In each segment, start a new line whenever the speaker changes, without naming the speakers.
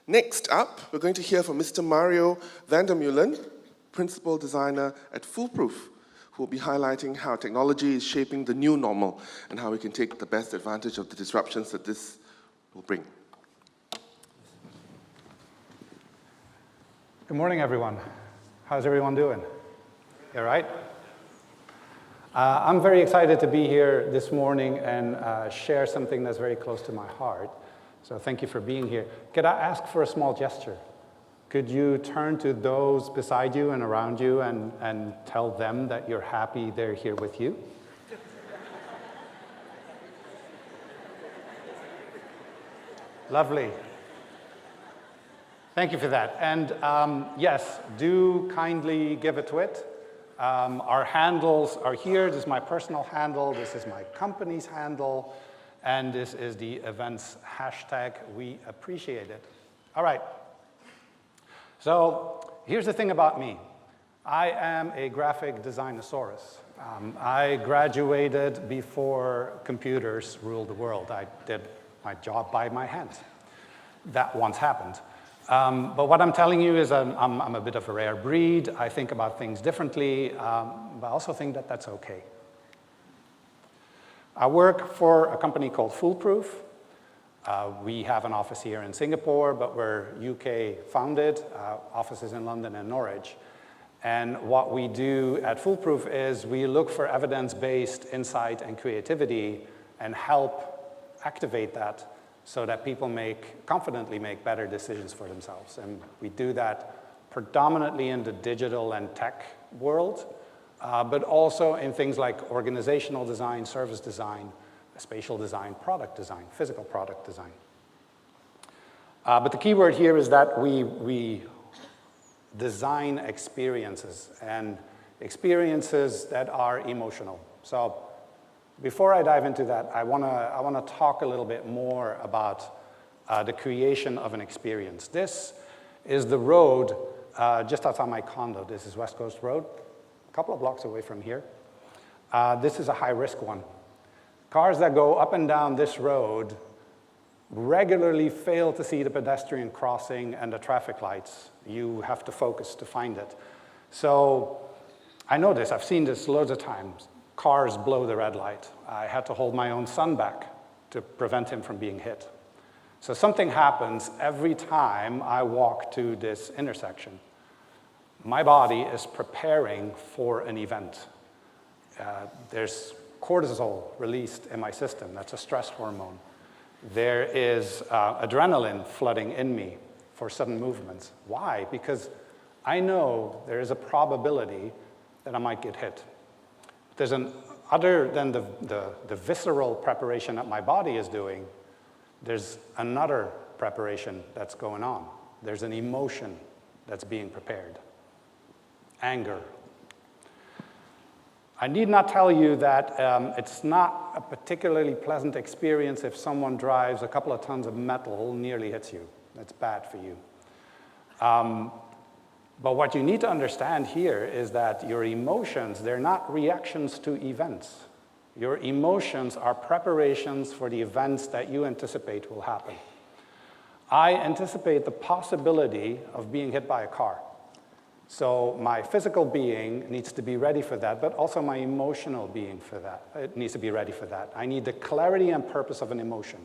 Next up, we're going to hear from Mr. Mario van der Meulen, Principal Designer at Foolproof, who will be highlighting how technology is shaping the new normal and how we can take the best advantage of the disruptions that this will bring.
Good morning, everyone. How's everyone doing? You all right? I'm very excited to be here this morning and share something that's very close to my heart. So thank you for being here. Could I ask for a small gesture? Could you turn to those beside you and around you and tell them that you're happy they're here with you? Lovely. Thank you for that. And yes, do kindly give a tweet. Our handles are here. This is my personal handle. This is my company's handle. And this is the events hashtag. We appreciate it. All right. So here's the thing about me. I am a graphic designosaurus. I graduated before computers ruled the world. I did my job by my hands. That once happened. But what I'm telling you is I'm a bit of a rare breed. I think about things differently, but I also think that that's okay. I work for a company called Foolproof. We have an office here in Singapore, but we're UK founded, offices in London and Norwich. And what we do at Foolproof is we look for evidence-based insight and creativity and help activate that so that people confidently make better decisions for themselves. And we do that predominantly in the digital and tech world, but also in things like organizational design, service design, spatial design, product design, physical product design. But the key word here is that we design experiences, and experiences that are emotional. So before I dive into that, I want to talk a little bit more about the creation of an experience. This is the road just outside my condo. This is West Coast Road, a couple of blocks away from here. This is a high-risk one. Cars that go up and down this road regularly fail to see the pedestrian crossing and the traffic lights. You have to focus to find it. So I know this. I've seen this loads of times. Cars blow the red light. I had to hold my own son back to prevent him from being hit. So something happens every time I walk to this intersection. My body is preparing for an event. There's cortisol released in my system. That's a stress hormone. There is adrenaline flooding in me for sudden movements. Why? Because I know there is a probability that I might get hit. There's other than the visceral preparation that my body is doing, there's another preparation that's going on. There's an emotion that's being prepared. Anger. I need not tell you that it's not a particularly pleasant experience if someone drives a couple of tons of metal nearly hits you. That's bad for you. But what you need to understand here is that your emotions, they're not reactions to events. Your emotions are preparations for the events that you anticipate will happen. I anticipate the possibility of being hit by a car. So my physical being needs to be ready for that, but also my emotional being for that. It needs to be ready for that. I need the clarity and purpose of an emotion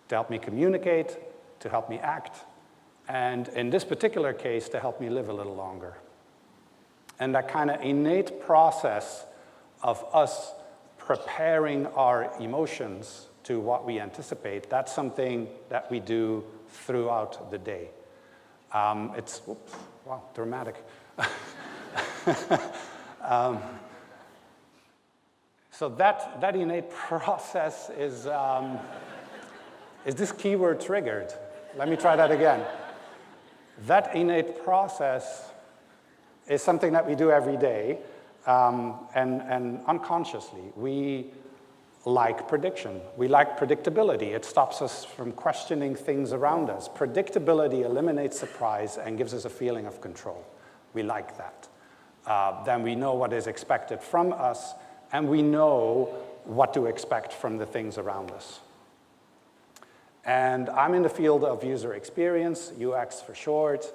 to help me communicate, to help me act, and in this particular case, to help me live a little longer. And that kind of innate process of us preparing our emotions to what we anticipate, that's something that we do throughout the day. It's, oops, wow, dramatic. So that innate process is this keyword triggered? Let me try that again. That innate process is something that we do every day, and unconsciously. We like prediction. We like predictability. It stops us from questioning things around us. Predictability eliminates surprise and gives us a feeling of control. We like that. Then we know what is expected from us, and we know what to expect from the things around us. And I'm in the field of user experience, UX for short.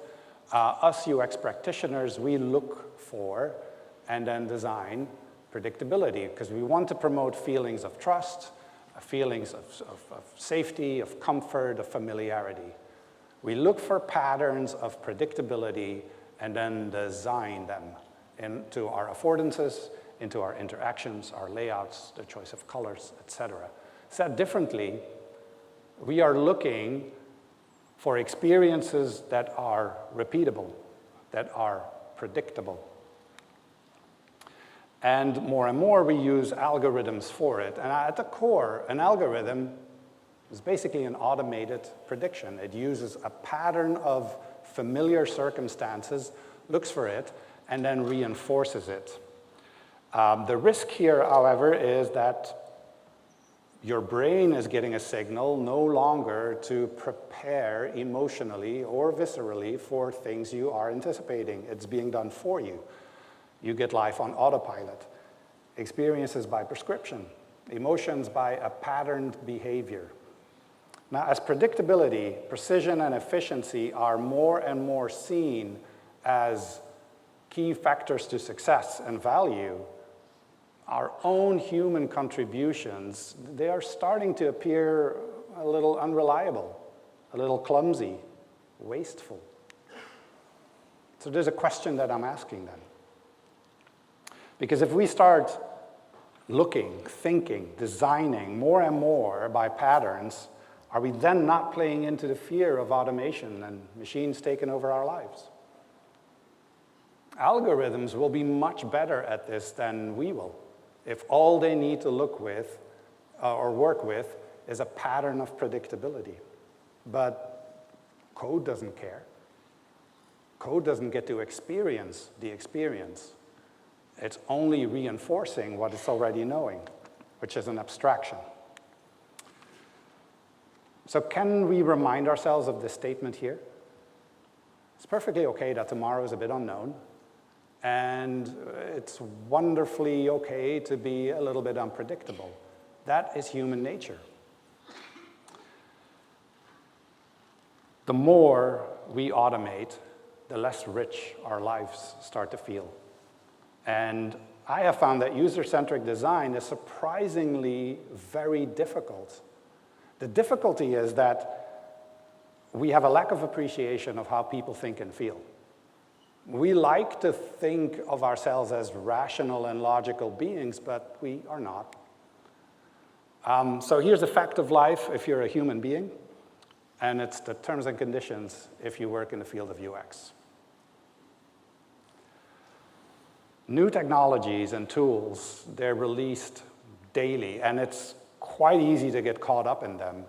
Us UX practitioners, we look for and then design predictability because we want to promote feelings of trust, feelings of safety, of comfort, of familiarity. We look for patterns of predictability and then design them into our affordances, into our interactions, our layouts, the choice of colors, etc. Said differently, we are looking for experiences that are repeatable, that are predictable. And more we use algorithms for it. And at the core, an algorithm is basically an automated prediction. It uses a pattern of familiar circumstances, looks for it, and then reinforces it. The risk here, however, is that your brain is getting a signal no longer to prepare emotionally or viscerally for things you are anticipating. It's being done for you. You get life on autopilot. Experiences by prescription. Emotions by a patterned behavior. Now, as predictability, precision, and efficiency are more and more seen as key factors to success and value, our own human contributions, they are starting to appear a little unreliable, a little clumsy, wasteful. So there's a question that I'm asking then. Because if we start looking, thinking, designing more and more by patterns, are we then not playing into the fear of automation and machines taking over our lives? Algorithms will be much better at this than we will if all they need to look with or work with is a pattern of predictability. But code doesn't care. Code doesn't get to experience the experience. It's only reinforcing what it's already knowing, which is an abstraction. So can we remind ourselves of this statement here? It's perfectly okay that tomorrow is a bit unknown, and it's wonderfully okay to be a little bit unpredictable. That is human nature. The more we automate, the less rich our lives start to feel. And I have found that user-centric design is surprisingly very difficult. The difficulty is that we have a lack of appreciation of how people think and feel. We like to think of ourselves as rational and logical beings, but we are not. So here's a fact of life if you're a human being, and it's the terms and conditions if you work in the field of UX. New technologies and tools, they're released daily, and it's quite easy to get caught up in them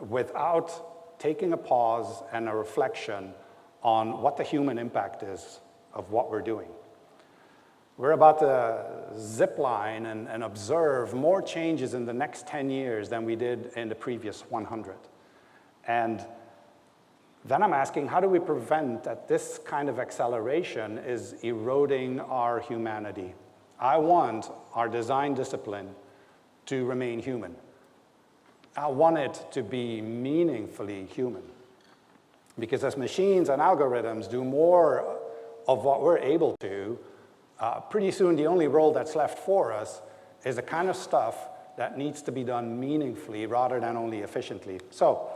without taking a pause and a reflection on what the human impact is of what we're doing. We're about to zip line and observe more changes in the next 10 years than we did in the previous 100. And then I'm asking, how do we prevent that this kind of acceleration is eroding our humanity? I want our design discipline to remain human. I want it to be meaningfully human. Because as machines and algorithms do more of what we're able to, pretty soon the only role that's left for us is the kind of stuff that needs to be done meaningfully rather than only efficiently. So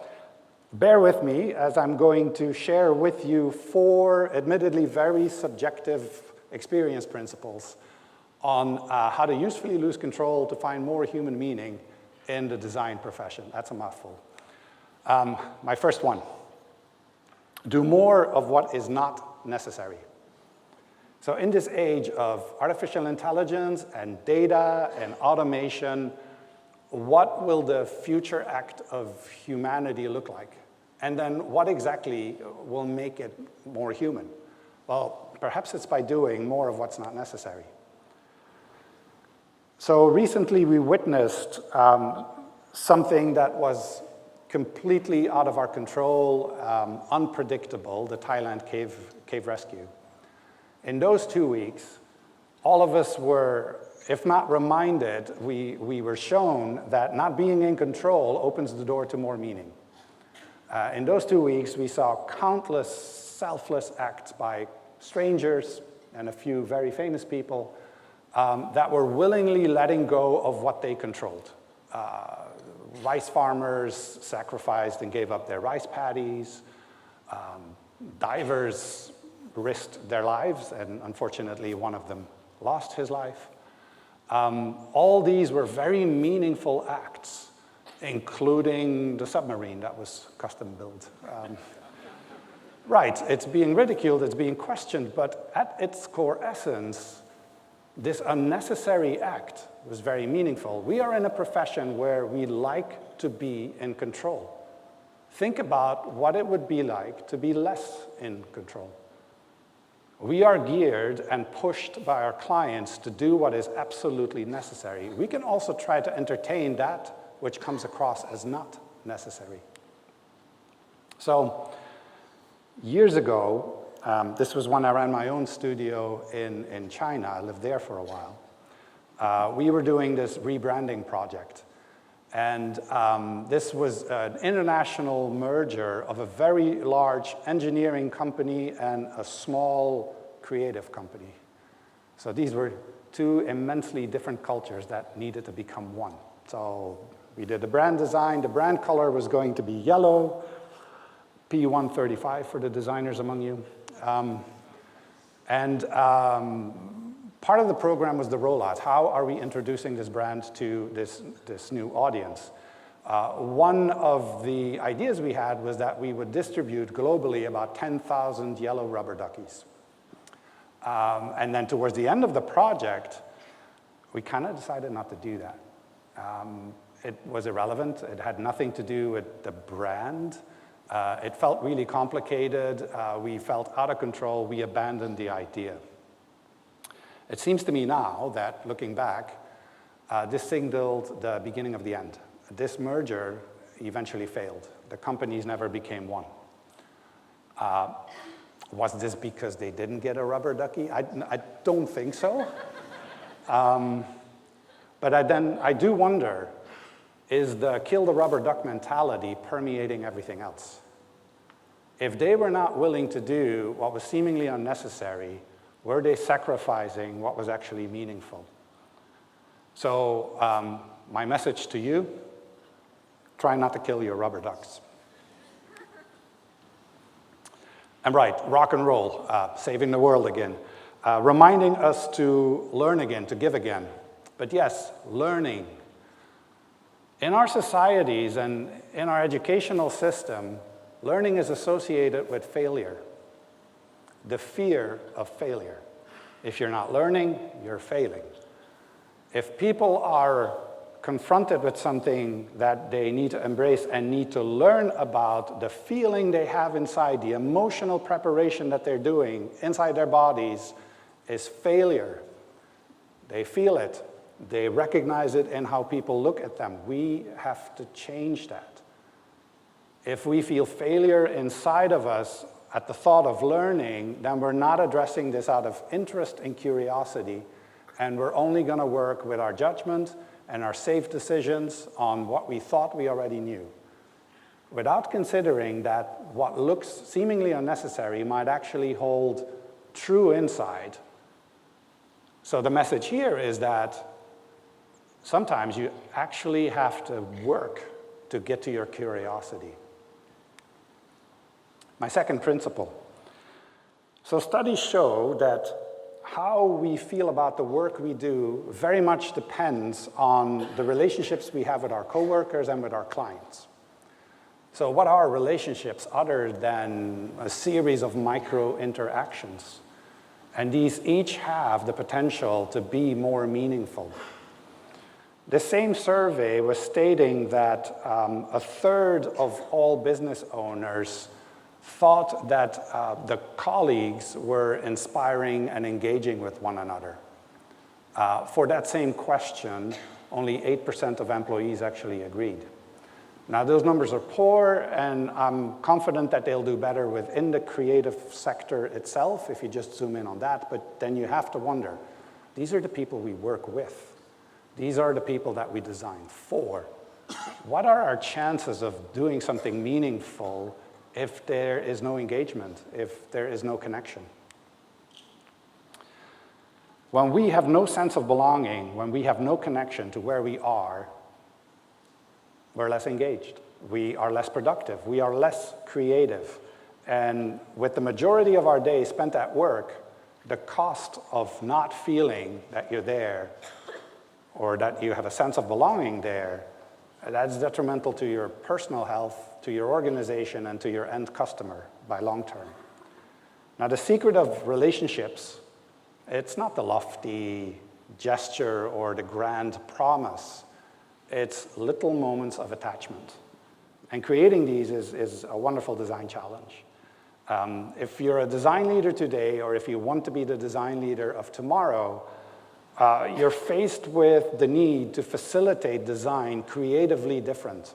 bear with me as I'm going to share with you 4 admittedly very subjective experience principles on how to usefully lose control to find more human meaning in the design profession. That's a mouthful. My first one, do more of what is not necessary. So in this age of artificial intelligence and data and automation, what will the future act of humanity look like? And then what exactly will make it more human? Well, perhaps it's by doing more of what's not necessary. So recently we witnessed something that was completely out of our control, unpredictable, the Thailand cave rescue. In those 2 weeks, all of us were if not reminded, we were shown that not being in control opens the door to more meaning. In those 2 weeks, we saw countless selfless acts by strangers and a few very famous people that were willingly letting go of what they controlled. Rice farmers sacrificed and gave up their rice paddies. Divers risked their lives, and unfortunately, one of them lost his life. All these were very meaningful acts, including the submarine that was custom built. Right, it's being ridiculed, it's being questioned, but at its core essence, this unnecessary act was very meaningful. We are in a profession where we like to be in control. Think about what it would be like to be less in control. We are geared and pushed by our clients to do what is absolutely necessary. We can also try to entertain that which comes across as not necessary. So, years ago, this was when I ran my own studio in China. I lived there for a while. We were doing this rebranding project. And this was an international merger of a very large engineering company and a small creative company. So these were two immensely different cultures that needed to become one. So we did the brand design. The brand color was going to be yellow, P135 for the designers among you. Part of the program was the rollout. How are we introducing this brand to this new audience? One of the ideas we had was that we would distribute globally about 10,000 yellow rubber duckies. And then towards the end of the project, we kind of decided not to do that. It was irrelevant. It had nothing to do with the brand. It felt really complicated. We felt out of control. We abandoned the idea. It seems to me now that, looking back, this signaled the beginning of the end. This merger eventually failed. The companies never became one. Was this because they didn't get a rubber ducky? I don't think so. But I do wonder, is the kill the rubber duck mentality permeating everything else? If they were not willing to do what was seemingly unnecessary, were they sacrificing what was actually meaningful? So my message to you, try not to kill your rubber ducks. And right, rock and roll, saving the world again, reminding us to learn again, to give again. But yes, learning. In our societies and in our educational system, learning is associated with failure. The fear of failure. If you're not learning, you're failing. If people are confronted with something that they need to embrace and need to learn about, the feeling they have inside, the emotional preparation that they're doing inside their bodies is failure. They feel it. They recognize it in how people look at them. We have to change that. If we feel failure inside of us at the thought of learning, then we're not addressing this out of interest and curiosity, and we're only going to work with our judgment and our safe decisions on what we thought we already knew, without considering that what looks seemingly unnecessary might actually hold true insight. So the message here is that sometimes you actually have to work to get to your curiosity. My second principle. So studies show that how we feel about the work we do very much depends on the relationships we have with our coworkers and with our clients. So what are relationships other than a series of micro interactions? And these each have the potential to be more meaningful. The same survey was stating that a third of all business owners thought that the colleagues were inspiring and engaging with one another. For that same question, only 8% of employees actually agreed. Now, those numbers are poor, and I'm confident that they'll do better within the creative sector itself, if you just zoom in on that. But then you have to wonder, These are the people we work with. These are the people that we design for. What are our chances of doing something meaningful if there is no engagement, if there is no connection? When we have no sense of belonging, when we have no connection to where we are, we're less engaged. We are less productive. We are less creative. And with the majority of our day spent at work, the cost of not feeling that you're there or that you have a sense of belonging there, that's detrimental to your personal health, to your organization, and to your end customer by long term. Now, the secret of relationships, it's not the lofty gesture or the grand promise. It's little moments of attachment. And creating these is a wonderful design challenge. If you're a design leader today, or if you want to be the design leader of tomorrow, you're faced with the need to facilitate design creatively different.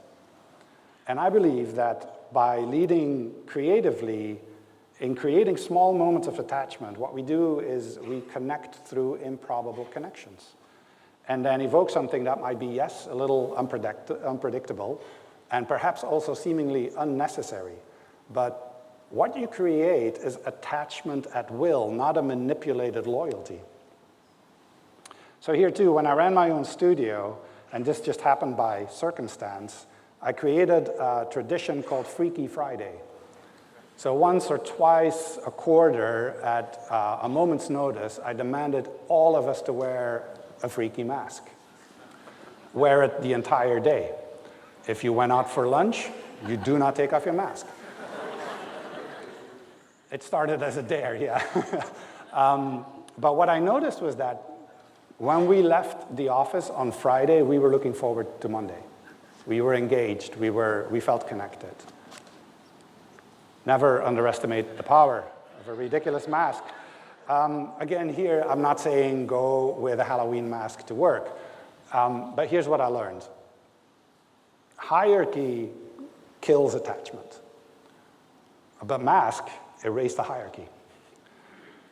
And I believe that by leading creatively, in creating small moments of attachment, what we do is we connect through improbable connections. And then evoke something that might be, yes, a little unpredictable, and perhaps also seemingly unnecessary. But what you create is attachment at will, not a manipulated loyalty. So here too, when I ran my own studio, and this just happened by circumstance, I created a tradition called Freaky Friday. So once or twice a quarter, at a moment's notice, I demanded all of us to wear a freaky mask. Wear it the entire day. If you went out for lunch, you do not take off your mask. It started as a dare, yeah. But what I noticed was that when we left the office on Friday, we were looking forward to Monday. We were engaged, we felt connected. Never underestimate the power of a ridiculous mask. Again, here, I'm not saying go with a Halloween mask to work, but here's what I learned. Hierarchy kills attachment, but mask erase the hierarchy.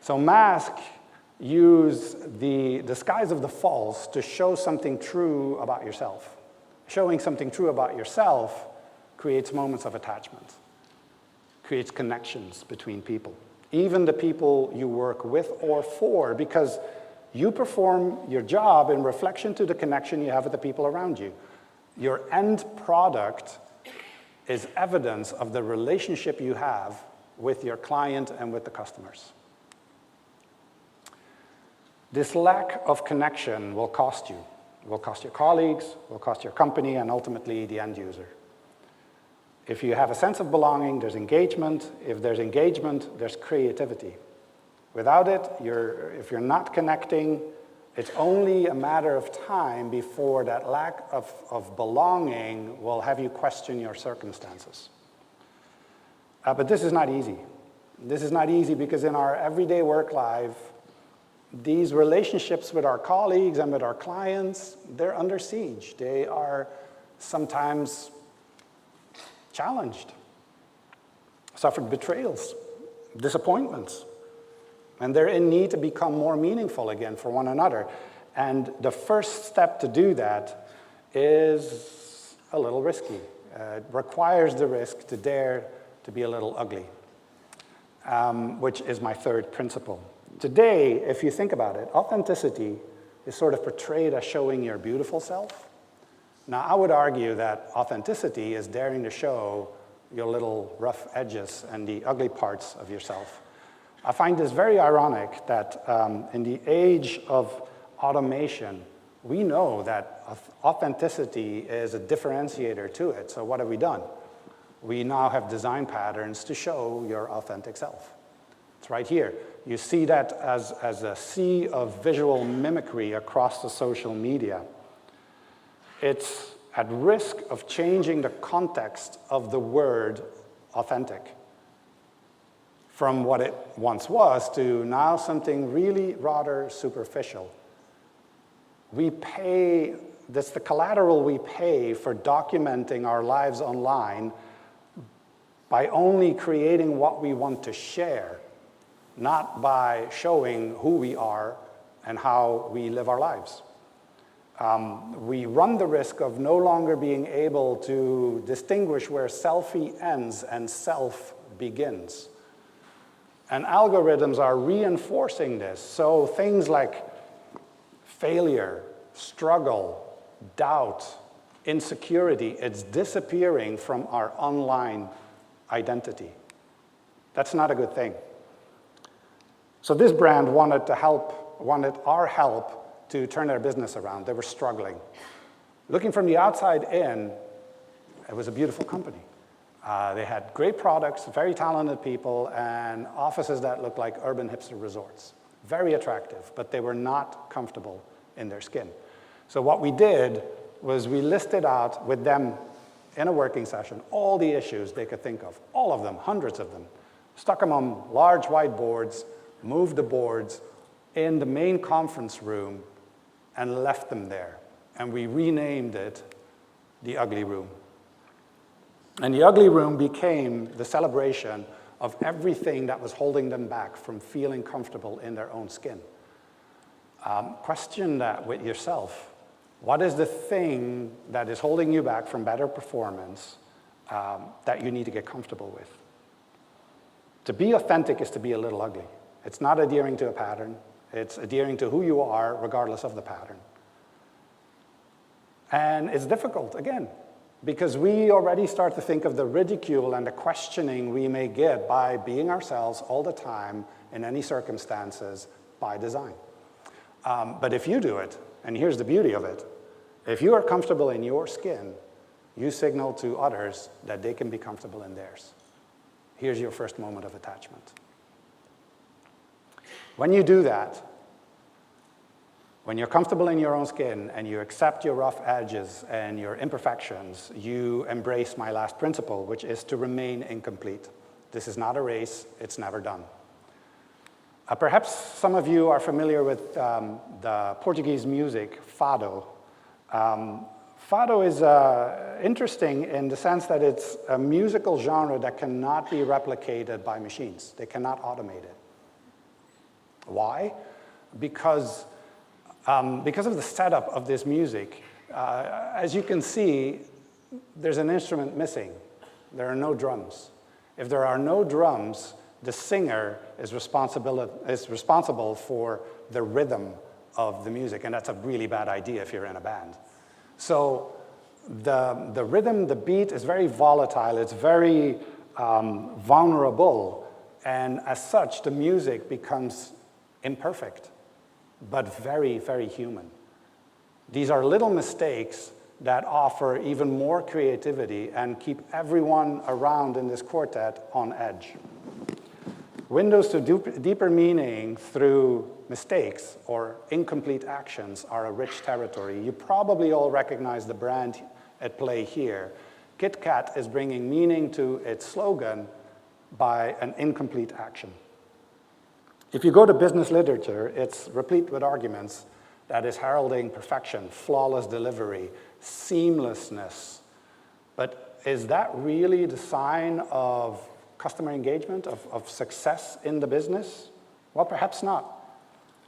So mask use the disguise of the false to show something true about yourself. Showing something true about yourself creates moments of attachment, creates connections between people, even the people you work with or for, because you perform your job in reflection to the connection you have with the people around you. Your end product is evidence of the relationship you have with your client and with the customers. This lack of connection will cost you. It will cost your colleagues, will cost your company, and ultimately the end user. If you have a sense of belonging, there's engagement. If there's engagement, there's creativity. Without it, if you're not connecting, it's only a matter of time before that lack of belonging will have you question your circumstances. But this is not easy. This is not easy because in our everyday work life, these relationships with our colleagues and with our clients, they're under siege. They are sometimes challenged, suffered betrayals, disappointments, and they're in need to become more meaningful again for one another. And the first step to do that is a little risky. It requires the risk to dare to be a little ugly, which is my third principle. Today, if you think about it, authenticity is sort of portrayed as showing your beautiful self. Now, I would argue that authenticity is daring to show your little rough edges and the ugly parts of yourself. I find this very ironic that in the age of automation, we know that authenticity is a differentiator to it. So what have we done? We now have design patterns to show your authentic self. It's right here. You see that as a sea of visual mimicry across the social media. It's at risk of changing the context of the word authentic from what it once was to now something really rather superficial. We pay, that's the collateral we pay for documenting our lives online by only creating what we want to share, not by showing who we are and how we live our lives. We run the risk of no longer being able to distinguish where selfie ends and self begins. And algorithms are reinforcing this. So things like failure, struggle, doubt, insecurity, it's disappearing from our online identity. That's not a good thing. So this brand wanted our help to turn their business around. They were struggling. Looking from the outside in, it was a beautiful company. They had great products, very talented people, and offices that looked like urban hipster resorts. Very attractive, but they were not comfortable in their skin. So what we did was we listed out with them in a working session all the issues they could think of, all of them, hundreds of them, stuck them on large whiteboards, moved the boards in the main conference room, and left them there. And we renamed it the Ugly Room. And the Ugly Room became the celebration of everything that was holding them back from feeling comfortable in their own skin. Question that with yourself. What is the thing that is holding you back from better performance that you need to get comfortable with? To be authentic is to be a little ugly. It's not adhering to a pattern. It's adhering to who you are, regardless of the pattern. And it's difficult, again, because we already start to think of the ridicule and the questioning we may get by being ourselves all the time, in any circumstances, by design. But if you do it, and here's the beauty of it, if you are comfortable in your skin, you signal to others that they can be comfortable in theirs. Here's your first moment of attachment. When you do that, when you're comfortable in your own skin and you accept your rough edges and your imperfections, you embrace my last principle, which is to remain incomplete. This is not a race, it's never done. Perhaps some of you are familiar with the Portuguese music, fado. Fado is interesting in the sense that it's a musical genre that cannot be replicated by machines. They cannot automate it. Why? Because of the setup of this music. As you can see, there's an instrument missing. There are no drums. If there are no drums, the singer is responsible for the rhythm of the music, and that's a really bad idea if you're in a band. So the rhythm, the beat is very volatile, it's very vulnerable, and as such, the music becomes imperfect, but very, very human. These are little mistakes that offer even more creativity and keep everyone around in this quartet on edge. Windows to deeper meaning through mistakes or incomplete actions are a rich territory. You probably all recognize the brand at play here. Kit Kat is bringing meaning to its slogan by an incomplete action. If you go to business literature, it's replete with arguments that is heralding perfection, flawless delivery, seamlessness. But is that really the sign of customer engagement, of success in the business? Well, perhaps not.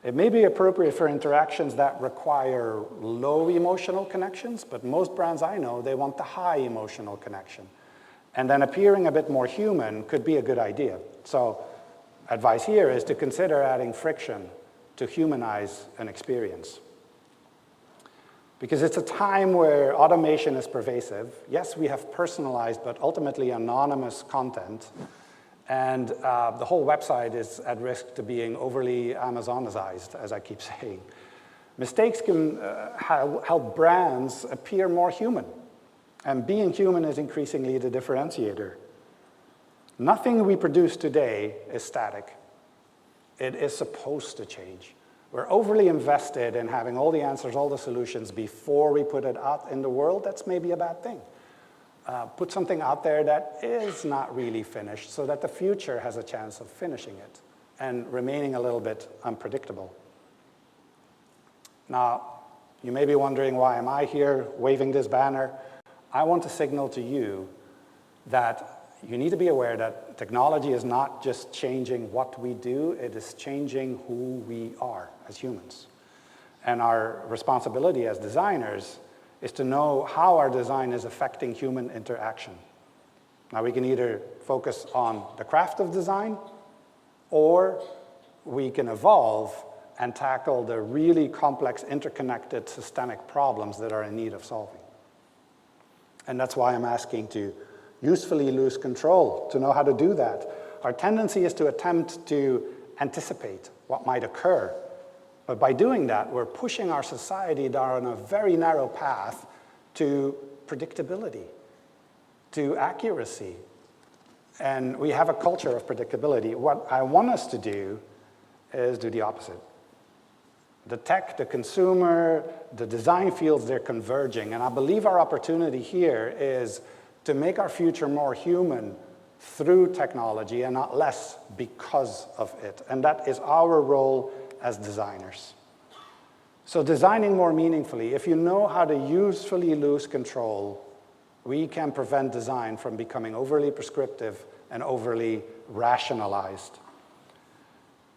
It may be appropriate for interactions that require low emotional connections, but most brands I know, they want the high emotional connection. And then appearing a bit more human could be a good idea. So advice here is to consider adding friction to humanize an experience. Because it's a time where automation is pervasive. Yes, we have personalized, but ultimately anonymous content. And the whole website is at risk to being overly Amazonized, as I keep saying. Mistakes can help brands appear more human. And being human is increasingly the differentiator. Nothing we produce today is static. It is supposed to change. We're overly invested in having all the answers, all the solutions before we put it out in the world. That's maybe a bad thing. Put something out there that is not really finished so that the future has a chance of finishing it and remaining a little bit unpredictable. Now, you may be wondering, why am I here waving this banner? I want to signal to you that you need to be aware that technology is not just changing what we do, it is changing who we are as humans. And our responsibility as designers is to know how our design is affecting human interaction. Now, we can either focus on the craft of design, or we can evolve and tackle the really complex, interconnected, systemic problems that are in need of solving. And that's why I'm asking to usefully lose control, to know how to do that. Our tendency is to attempt to anticipate what might occur. But by doing that, we're pushing our society down a very narrow path to predictability, to accuracy. And we have a culture of predictability. What I want us to do is do the opposite. The tech, the consumer, the design fields, they're converging. And I believe our opportunity here is to make our future more human through technology and not less because of it. And that is our role as designers. So designing more meaningfully, if you know how to usefully lose control, we can prevent design from becoming overly prescriptive and overly rationalized.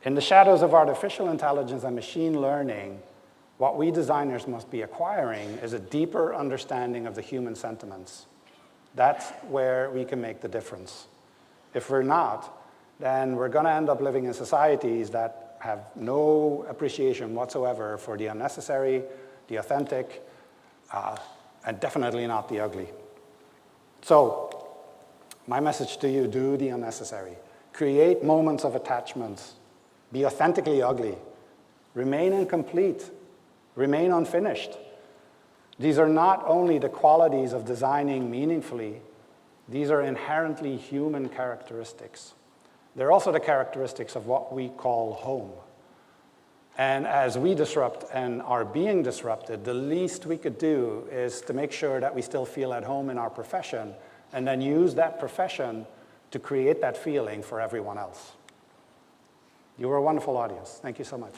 In the shadows of artificial intelligence and machine learning, what we designers must be acquiring is a deeper understanding of the human sentiments. That's where we can make the difference. If we're not, then we're going to end up living in societies that have no appreciation whatsoever for the unnecessary, the authentic, and definitely not the ugly. So, my message to you, do the unnecessary. Create moments of attachment. Be authentically ugly. Remain incomplete. Remain unfinished. These are not only the qualities of designing meaningfully, these are inherently human characteristics. They're also the characteristics of what we call home. And as we disrupt and are being disrupted, the least we could do is to make sure that we still feel at home in our profession, and then use that profession to create that feeling for everyone else. You were a wonderful audience. Thank you so much.